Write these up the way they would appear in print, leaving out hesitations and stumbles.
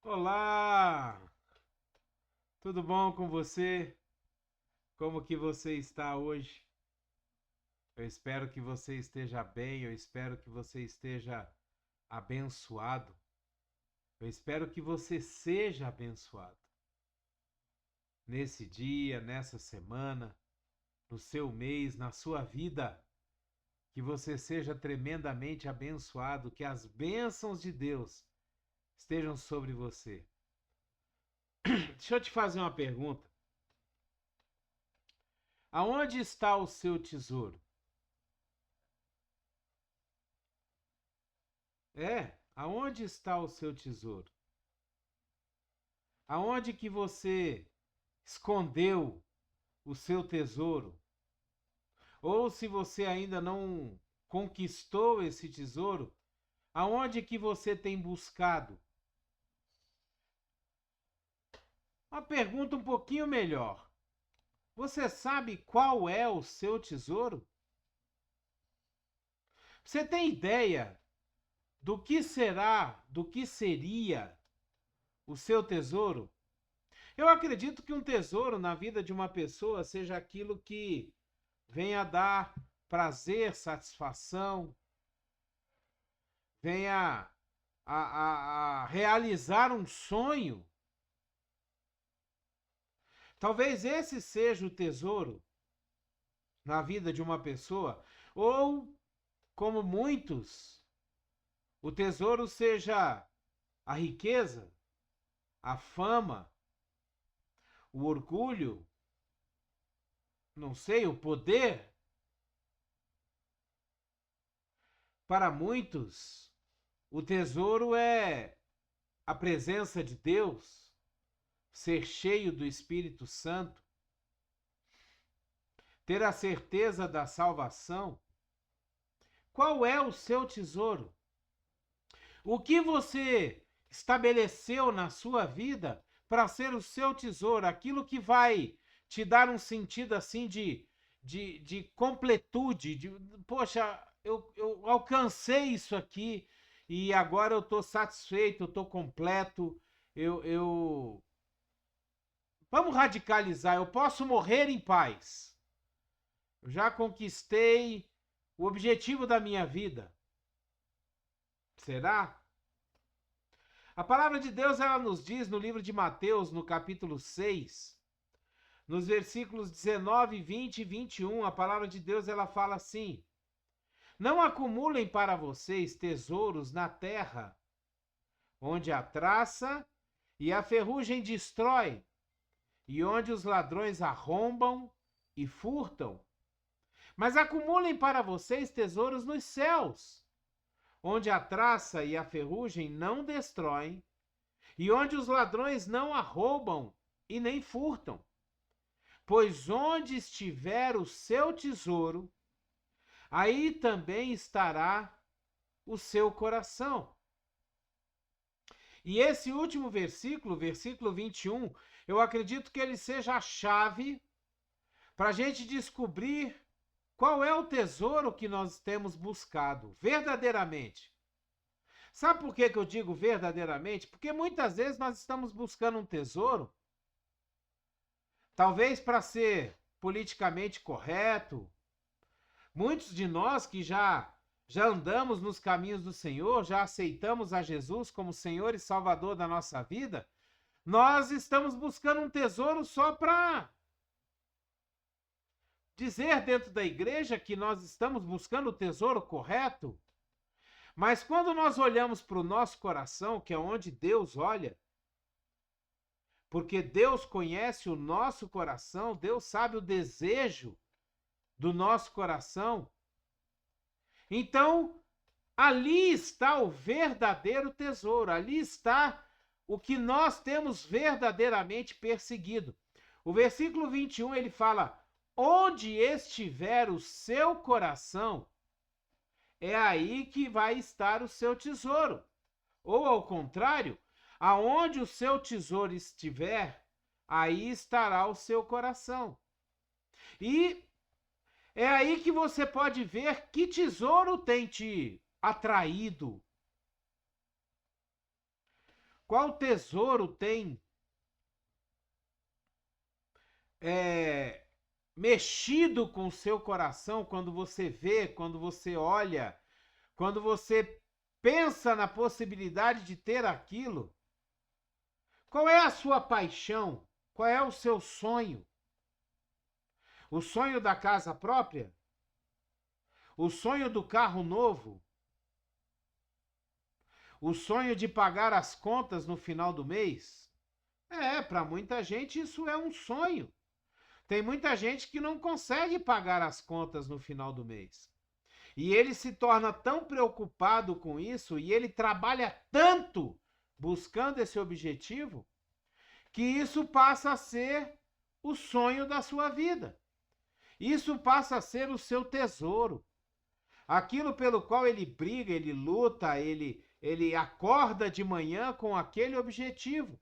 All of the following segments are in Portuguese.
Olá! Tudo bom com você? Como que você está hoje? Eu espero que você esteja bem, eu espero que você esteja abençoado. Eu espero que você seja abençoado nesse dia, nessa semana, no seu mês, na sua vida. Que você seja tremendamente abençoado, que as bênçãos de Deus estejam sobre você. Deixa eu te fazer uma pergunta. Aonde está o seu tesouro? Aonde está o seu tesouro? Aonde que você escondeu o seu tesouro? Ou se você ainda não conquistou esse tesouro, aonde que você tem buscado? Uma pergunta um pouquinho melhor. Você sabe qual é o seu tesouro? Você tem ideia do que será, do que seria o seu tesouro? Eu acredito que um tesouro na vida de uma pessoa seja aquilo que venha dar prazer, satisfação, venha a realizar um sonho. Talvez esse seja o tesouro na vida de uma pessoa, ou, como muitos, o tesouro seja a riqueza, a fama, o orgulho, não sei, o poder. Para muitos, o tesouro é a presença de Deus, ser cheio do Espírito Santo, ter a certeza da salvação. Qual é o seu tesouro? O que você estabeleceu na sua vida para ser o seu tesouro? Aquilo que vai te dar um sentido assim de completude, poxa, eu alcancei isso aqui e agora eu estou satisfeito, eu estou completo, eu... Vamos radicalizar, eu posso morrer em paz. Eu já conquistei o objetivo da minha vida. Será? A palavra de Deus ela nos diz no livro de Mateus, no capítulo 6, nos versículos 19, 20 e 21, a palavra de Deus ela fala assim: Não acumulem para vocês tesouros na terra, onde a traça e a ferrugem destrói, e onde os ladrões arrombam e furtam. Mas acumulem para vocês tesouros nos céus, onde a traça e a ferrugem não destroem, e onde os ladrões não arrombam e nem furtam. Pois onde estiver o seu tesouro, aí também estará o seu coração. E esse último versículo, versículo 21, eu acredito que ele seja a chave para a gente descobrir qual é o tesouro que nós temos buscado verdadeiramente. Sabe por que eu digo verdadeiramente? Porque muitas vezes nós estamos buscando um tesouro, talvez para ser politicamente correto. Muitos de nós que já andamos nos caminhos do Senhor, já aceitamos a Jesus como Senhor e Salvador da nossa vida, nós estamos buscando um tesouro só para dizer dentro da igreja que nós estamos buscando o tesouro correto. Mas quando nós olhamos para o nosso coração, que é onde Deus olha, porque Deus conhece o nosso coração, Deus sabe o desejo do nosso coração. Então, ali está o verdadeiro tesouro, ali está o que nós temos verdadeiramente perseguido. O versículo 21 ele fala: onde estiver o seu coração, é aí que vai estar o seu tesouro. Ou ao contrário, aonde o seu tesouro estiver, aí estará o seu coração. E é aí que você pode ver que tesouro tem te atraído. Qual tesouro tem mexido com o seu coração quando você vê, quando você olha, quando você pensa na possibilidade de ter aquilo? Qual é a sua paixão? Qual é o seu sonho? O sonho da casa própria? O sonho do carro novo? O sonho de pagar as contas no final do mês? Para muita gente isso é um sonho. Tem muita gente que não consegue pagar as contas no final do mês. E ele se torna tão preocupado com isso e ele trabalha tanto buscando esse objetivo que isso passa a ser o sonho da sua vida. Isso passa a ser o seu tesouro. Aquilo pelo qual ele briga, ele luta, ele acorda de manhã com aquele objetivo.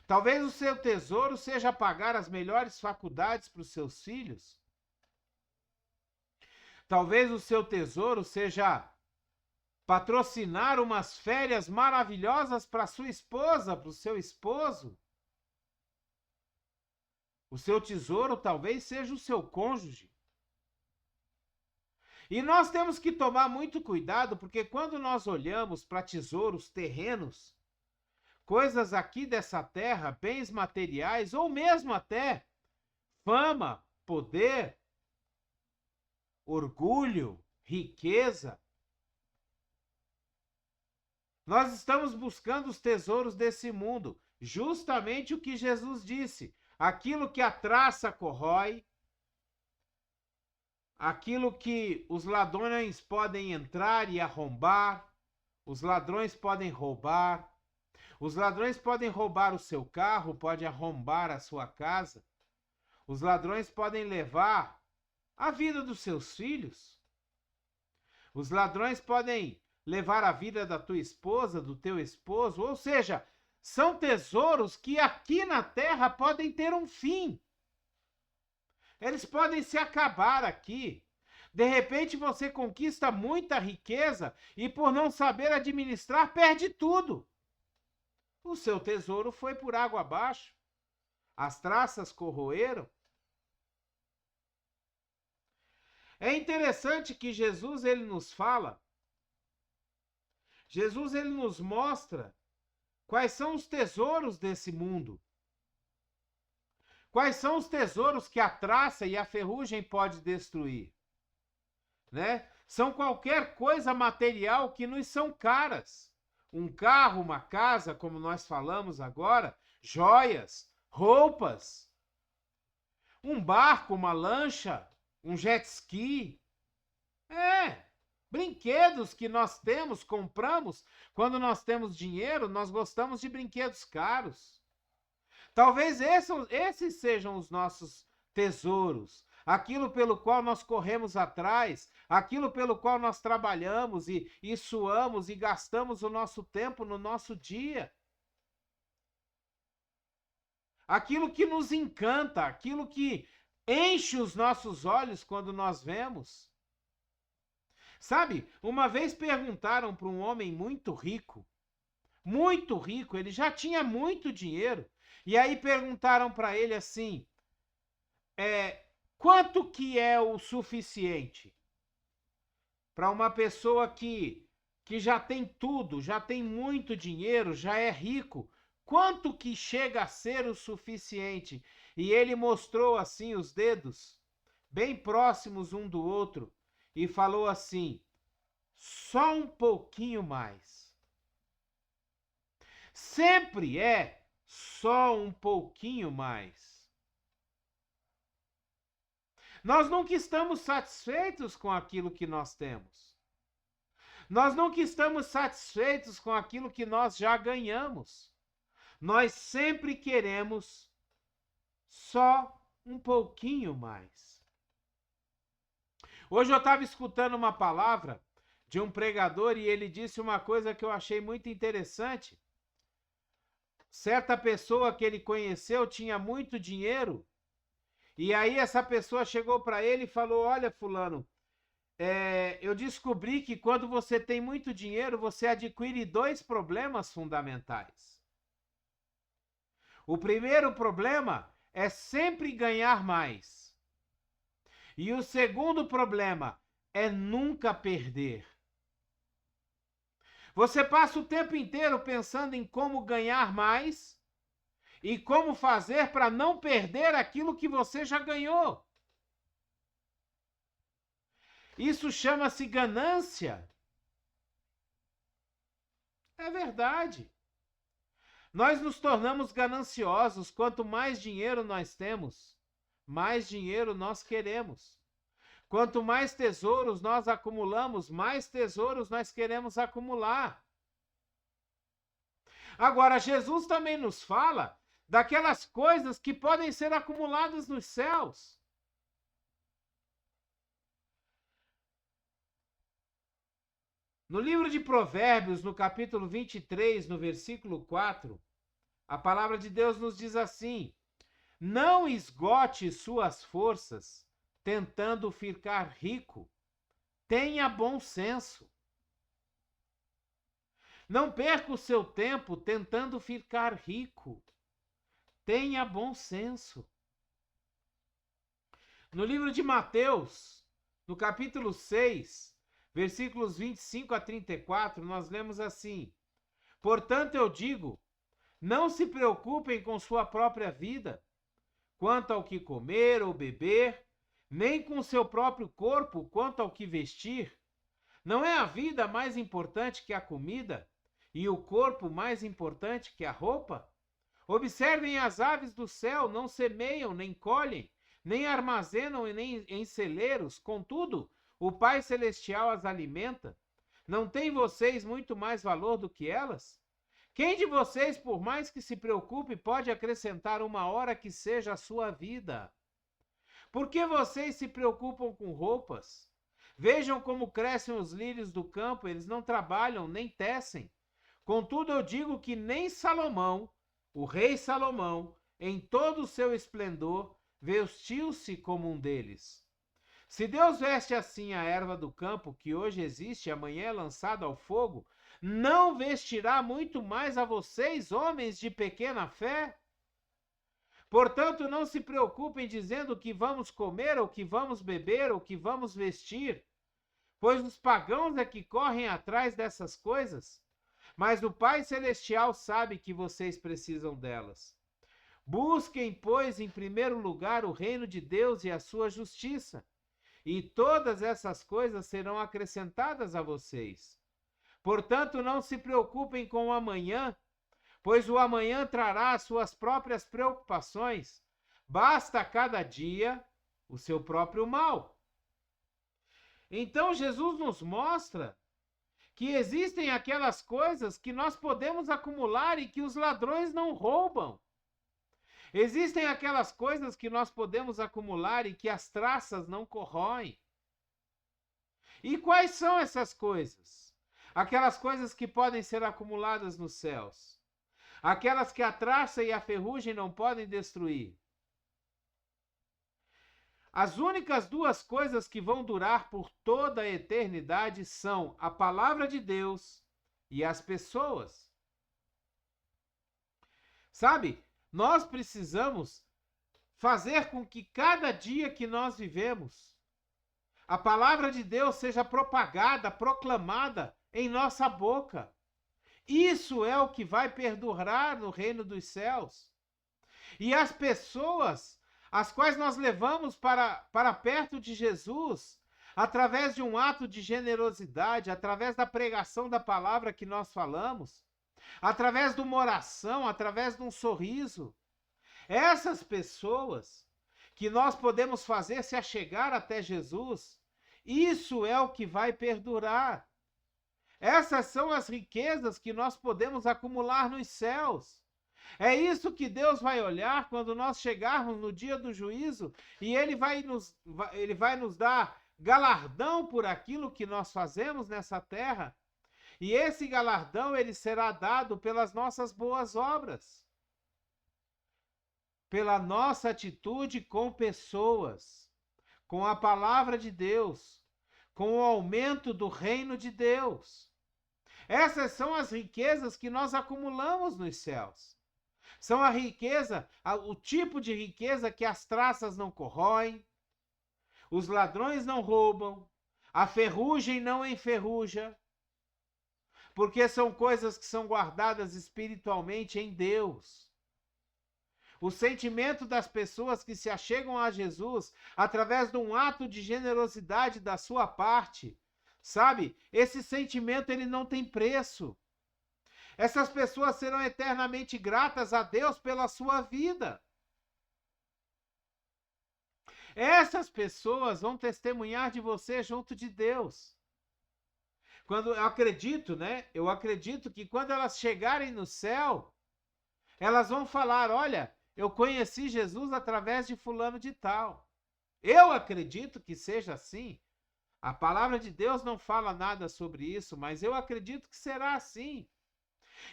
Talvez o seu tesouro seja pagar as melhores faculdades para os seus filhos. Talvez o seu tesouro seja patrocinar umas férias maravilhosas para sua esposa, para o seu esposo. O seu tesouro talvez seja o seu cônjuge. E nós temos que tomar muito cuidado, porque quando nós olhamos para tesouros terrenos, coisas aqui dessa terra, bens materiais, ou mesmo até fama, poder, orgulho, riqueza, nós estamos buscando os tesouros desse mundo, justamente o que Jesus disse, aquilo que a traça corrói, aquilo que os ladrões podem entrar e arrombar, os ladrões podem roubar, os ladrões podem roubar o seu carro, podem arrombar a sua casa, os ladrões podem levar a vida dos seus filhos, os ladrões podem levar a vida da tua esposa, do teu esposo, ou seja, são tesouros que aqui na terra podem ter um fim. Eles podem se acabar aqui. De repente você conquista muita riqueza e por não saber administrar, perde tudo. O seu tesouro foi por água abaixo. As traças corroeram. É interessante que Jesus ele nos fala, Jesus ele nos mostra quais são os tesouros desse mundo. Quais são os tesouros que a traça e a ferrugem pode destruir? Né? São qualquer coisa material que nos são caras. Um carro, uma casa, como nós falamos agora, joias, roupas, um barco, uma lancha, um jet ski. Brinquedos que nós temos, compramos. Quando nós temos dinheiro, nós gostamos de brinquedos caros. Talvez esses sejam os nossos tesouros, aquilo pelo qual nós corremos atrás, aquilo pelo qual nós trabalhamos e suamos e gastamos o nosso tempo no nosso dia. Aquilo que nos encanta, aquilo que enche os nossos olhos quando nós vemos. Sabe, uma vez perguntaram para um homem muito rico, ele já tinha muito dinheiro, e aí perguntaram para ele assim, quanto que é o suficiente para uma pessoa que já tem tudo, já tem muito dinheiro, já é rico, quanto que chega a ser o suficiente? E ele mostrou assim os dedos, bem próximos um do outro, e falou assim, só um pouquinho mais. Sempre é só um pouquinho mais. Nós nunca estamos satisfeitos com aquilo que nós temos. Nós nunca estamos satisfeitos com aquilo que nós já ganhamos. Nós sempre queremos só um pouquinho mais. Hoje eu estava escutando uma palavra de um pregador e ele disse uma coisa que eu achei muito interessante. Certa pessoa que ele conheceu tinha muito dinheiro e aí essa pessoa chegou para ele e falou, olha fulano, eu descobri que quando você tem muito dinheiro, você adquire dois problemas fundamentais. O primeiro problema é sempre ganhar mais. E o segundo problema é nunca perder. Você passa o tempo inteiro pensando em como ganhar mais e como fazer para não perder aquilo que você já ganhou. Isso chama-se ganância. É verdade. Nós nos tornamos gananciosos quanto mais dinheiro nós temos, mais dinheiro nós queremos. Quanto mais tesouros nós acumulamos, mais tesouros nós queremos acumular. Agora, Jesus também nos fala daquelas coisas que podem ser acumuladas nos céus. No livro de Provérbios, no capítulo 23, no versículo 4, a palavra de Deus nos diz assim: não esgote suas forças tentando ficar rico. Tenha bom senso. Não perca o seu tempo tentando ficar rico. Tenha bom senso. No livro de Mateus, no capítulo 6, versículos 25 a 34, nós lemos assim: portanto eu digo, não se preocupem com sua própria vida, quanto ao que comer ou beber, nem com seu próprio corpo, quanto ao que vestir. Não é a vida mais importante que a comida, e o corpo mais importante que a roupa? Observem as aves do céu, não semeiam, nem colhem, nem armazenam nem em celeiros, contudo, o Pai Celestial as alimenta. Não têm vocês muito mais valor do que elas? Quem de vocês, por mais que se preocupe, pode acrescentar uma hora que seja a sua vida? Por que vocês se preocupam com roupas? Vejam como crescem os lírios do campo, eles não trabalham nem tecem. Contudo, eu digo que nem Salomão, o rei Salomão, em todo o seu esplendor, vestiu-se como um deles. Se Deus veste assim a erva do campo, que hoje existe e amanhã é lançada ao fogo, não vestirá muito mais a vocês, homens de pequena fé? Portanto, não se preocupem dizendo o que vamos comer, ou que vamos beber, ou que vamos vestir, pois os pagãos é que correm atrás dessas coisas. Mas o Pai Celestial sabe que vocês precisam delas. Busquem, pois, em primeiro lugar o reino de Deus e a sua justiça, e todas essas coisas serão acrescentadas a vocês. Portanto, não se preocupem com o amanhã, pois o amanhã trará as suas próprias preocupações. Basta a cada dia o seu próprio mal. Então, Jesus nos mostra que existem aquelas coisas que nós podemos acumular e que os ladrões não roubam. Existem aquelas coisas que nós podemos acumular e que as traças não corroem. E quais são essas coisas? Aquelas coisas que podem ser acumuladas nos céus. Aquelas que a traça e a ferrugem não podem destruir. As únicas duas coisas que vão durar por toda a eternidade são a palavra de Deus e as pessoas. Sabe, nós precisamos fazer com que cada dia que nós vivemos, a palavra de Deus seja propagada, proclamada em nossa boca. Isso é o que vai perdurar no reino dos céus. E as pessoas as quais nós levamos para perto de Jesus, através de um ato de generosidade, através da pregação da palavra que nós falamos, através de uma oração, através de um sorriso. Essas pessoas que nós podemos fazer se achegar até Jesus, isso é o que vai perdurar. Essas são as riquezas que nós podemos acumular nos céus. É isso que Deus vai olhar quando nós chegarmos no dia do juízo e Ele vai nos dar galardão por aquilo que nós fazemos nessa terra. E esse galardão ele será dado pelas nossas boas obras, pela nossa atitude com pessoas, com a palavra de Deus, com o aumento do reino de Deus. Essas são as riquezas que nós acumulamos nos céus. São a riqueza, o tipo de riqueza que as traças não corroem, os ladrões não roubam, a ferrugem não enferruja, porque são coisas que são guardadas espiritualmente em Deus. O sentimento das pessoas que se achegam a Jesus através de um ato de generosidade da sua parte, sabe? Esse sentimento ele não tem preço. Essas pessoas serão eternamente gratas a Deus pela sua vida. Essas pessoas vão testemunhar de você junto de Deus. Quando eu acredito, né? Eu acredito que quando elas chegarem no céu, elas vão falar: olha, eu conheci Jesus através de fulano de tal. Eu acredito que seja assim. A palavra de Deus não fala nada sobre isso, mas eu acredito que será assim.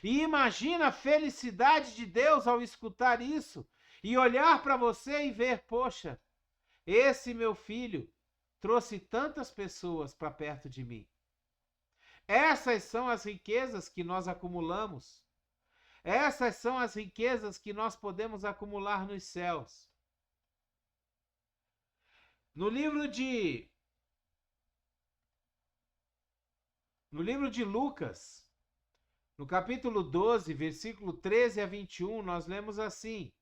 E imagina a felicidade de Deus ao escutar isso e olhar para você e ver: poxa, esse meu filho trouxe tantas pessoas para perto de mim. Essas são as riquezas que nós acumulamos. Essas são as riquezas que nós podemos acumular nos céus. No livro de Lucas, no capítulo 12, versículo 13 a 21, nós lemos assim: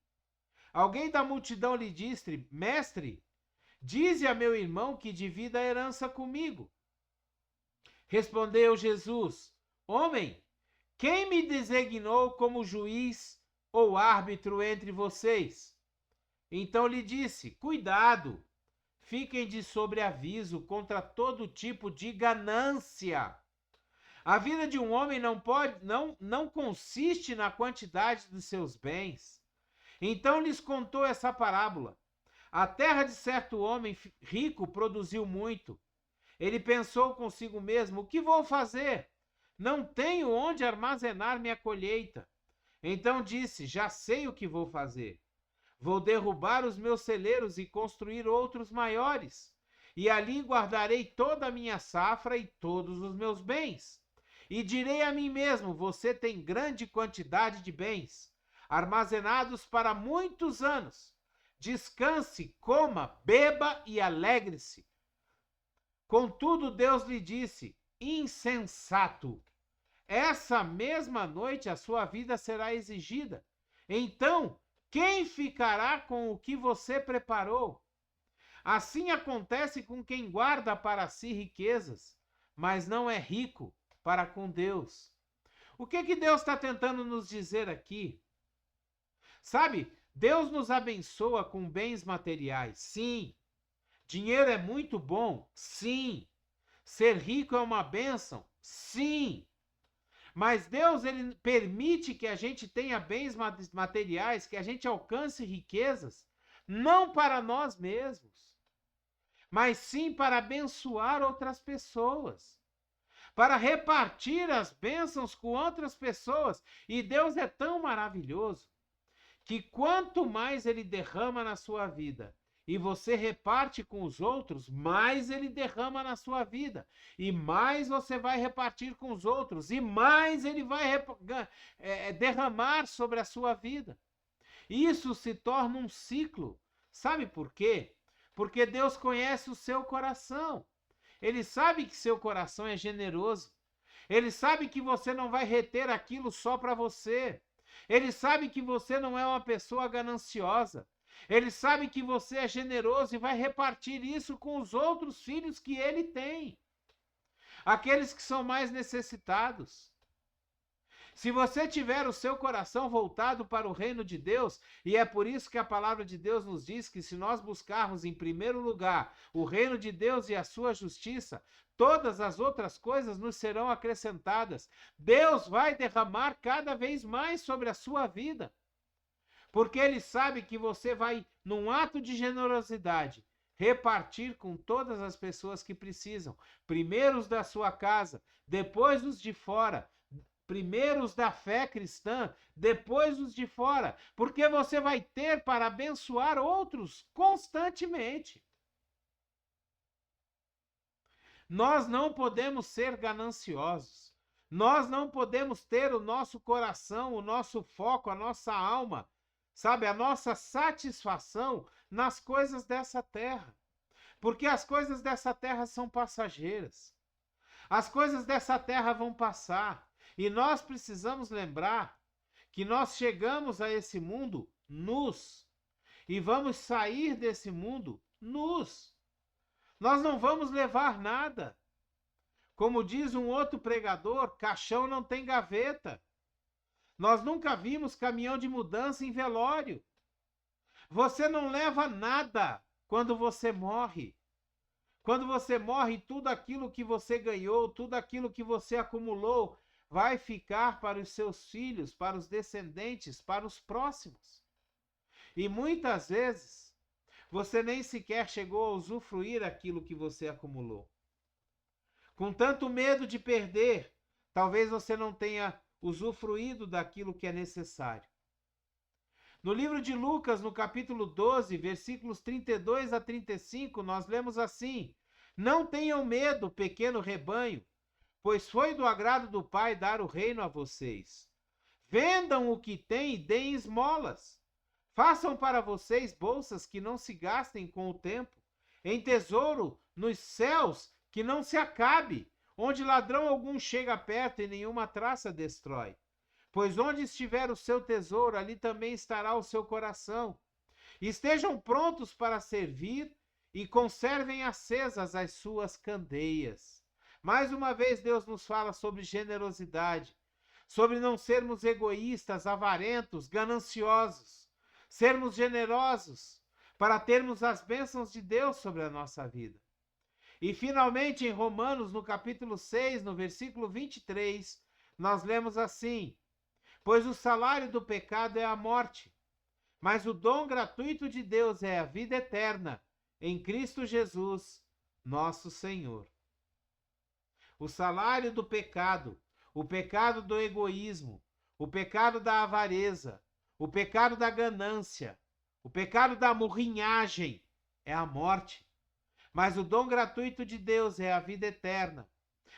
alguém da multidão lhe disse: mestre, dize a meu irmão que divida a herança comigo. Respondeu Jesus: homem, quem me designou como juiz ou árbitro entre vocês? Então lhe disse: cuidado, fiquem de sobreaviso contra todo tipo de ganância. A vida de um homem não consiste na quantidade dos seus bens. Então lhes contou essa parábola. A terra de certo homem rico produziu muito. Ele pensou consigo mesmo: o que vou fazer? Não tenho onde armazenar minha colheita. Então disse: já sei o que vou fazer. Vou derrubar os meus celeiros e construir outros maiores. E ali guardarei toda a minha safra e todos os meus bens. E direi a mim mesmo: você tem grande quantidade de bens, armazenados para muitos anos. Descanse, coma, beba e alegre-se. Contudo, Deus lhe disse: insensato, essa mesma noite a sua vida será exigida. Então, quem ficará com o que você preparou? Assim acontece com quem guarda para si riquezas, mas não é rico para com Deus. O que Deus está tentando nos dizer aqui? Sabe, Deus nos abençoa com bens materiais, sim. Dinheiro é muito bom, sim. Ser rico é uma bênção, sim. Mas Deus, ele permite que a gente tenha bens materiais, que a gente alcance riquezas, não para nós mesmos, mas sim para abençoar outras pessoas, para repartir as bênçãos com outras pessoas. E Deus é tão maravilhoso que quanto mais ele derrama na sua vida e você reparte com os outros, mais ele derrama na sua vida. E mais você vai repartir com os outros, e mais ele vai derramar sobre a sua vida. Isso se torna um ciclo. Sabe por quê? Porque Deus conhece o seu coração. Ele sabe que seu coração é generoso. Ele sabe que você não vai reter aquilo só para você. Ele sabe que você não é uma pessoa gananciosa. Ele sabe que você é generoso e vai repartir isso com os outros filhos que ele tem. Aqueles que são mais necessitados. Se você tiver o seu coração voltado para o reino de Deus, e é por isso que a palavra de Deus nos diz que se nós buscarmos em primeiro lugar o reino de Deus e a sua justiça, todas as outras coisas nos serão acrescentadas. Deus vai derramar cada vez mais sobre a sua vida. Porque ele sabe que você vai, num ato de generosidade, repartir com todas as pessoas que precisam. Primeiro os da sua casa, depois os de fora. Primeiro os da fé cristã, depois os de fora. Porque você vai ter para abençoar outros constantemente. Nós não podemos ser gananciosos. Nós não podemos ter o nosso coração, o nosso foco, a nossa alma, sabe, a nossa satisfação nas coisas dessa terra. Porque as coisas dessa terra são passageiras. As coisas dessa terra vão passar. E nós precisamos lembrar que nós chegamos a esse mundo nus. E vamos sair desse mundo nus. Nós não vamos levar nada. Como diz um outro pregador, caixão não tem gaveta. Nós nunca vimos caminhão de mudança em velório. Você não leva nada quando você morre. Quando você morre, tudo aquilo que você ganhou, tudo aquilo que você acumulou, vai ficar para os seus filhos, para os descendentes, para os próximos. E muitas vezes, você nem sequer chegou a usufruir aquilo que você acumulou. Com tanto medo de perder, talvez você não tenha usufruído daquilo que é necessário. No livro de Lucas, no capítulo 12, versículos 32 a 35, nós lemos assim: Não tenham medo, pequeno rebanho, pois foi do agrado do Pai dar o reino a vocês. Vendam o que têm e deem esmolas. Façam para vocês bolsas que não se gastem com o tempo, em tesouro nos céus que não se acabe, onde ladrão algum chega perto e nenhuma traça destrói. Pois onde estiver o seu tesouro, ali também estará o seu coração. Estejam prontos para servir e conservem acesas as suas candeias. Mais uma vez Deus nos fala sobre generosidade, sobre não sermos egoístas, avarentos, gananciosos, sermos generosos para termos as bênçãos de Deus sobre a nossa vida. E finalmente em Romanos, no capítulo 6, no versículo 23, nós lemos assim: Pois o salário do pecado é a morte, mas o dom gratuito de Deus é a vida eterna, em Cristo Jesus, nosso Senhor. O salário do pecado, o pecado do egoísmo, o pecado da avareza, o pecado da ganância, o pecado da murrinhagem é a morte. Mas o dom gratuito de Deus é a vida eterna.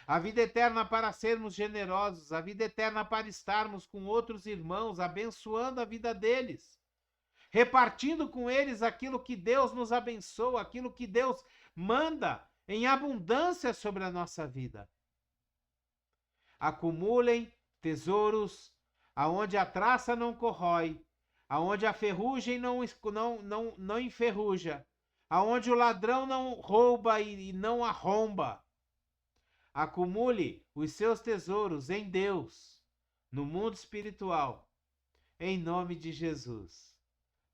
A vida eterna para sermos generosos, a vida eterna para estarmos com outros irmãos, abençoando a vida deles, repartindo com eles aquilo que Deus nos abençoa, aquilo que Deus manda em abundância sobre a nossa vida. Acumulem tesouros aonde a traça não corrói, aonde a ferrugem não enferruja, aonde o ladrão não rouba e não arromba. Acumule os seus tesouros em Deus, no mundo espiritual, em nome de Jesus.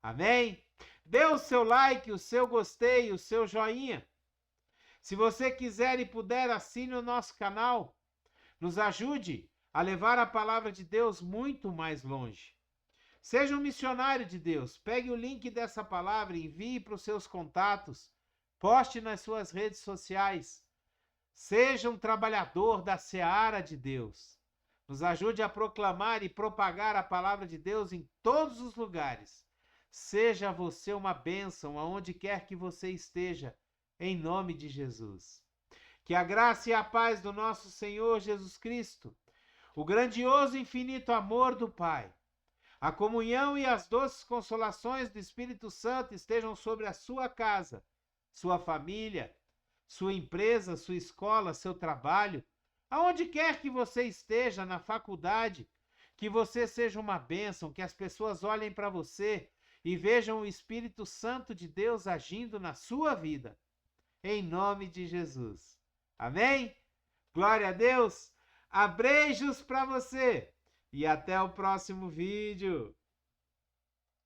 Amém? Dê o seu like, o seu gostei, o seu joinha. Se você quiser e puder, assine o nosso canal. Nos ajude a levar a palavra de Deus muito mais longe. Seja um missionário de Deus. Pegue o link dessa palavra, envie para os seus contatos, poste nas suas redes sociais. Seja um trabalhador da seara de Deus. Nos ajude a proclamar e propagar a palavra de Deus em todos os lugares. Seja você uma bênção aonde quer que você esteja, em nome de Jesus. Que a graça e a paz do nosso Senhor Jesus Cristo, o grandioso e infinito amor do Pai, a comunhão e as doces consolações do Espírito Santo estejam sobre a sua casa, sua família, sua empresa, sua escola, seu trabalho, aonde quer que você esteja, na faculdade, que você seja uma bênção, que as pessoas olhem para você e vejam o Espírito Santo de Deus agindo na sua vida, em nome de Jesus. Amém? Glória a Deus! Abreijos para você! E até o próximo vídeo!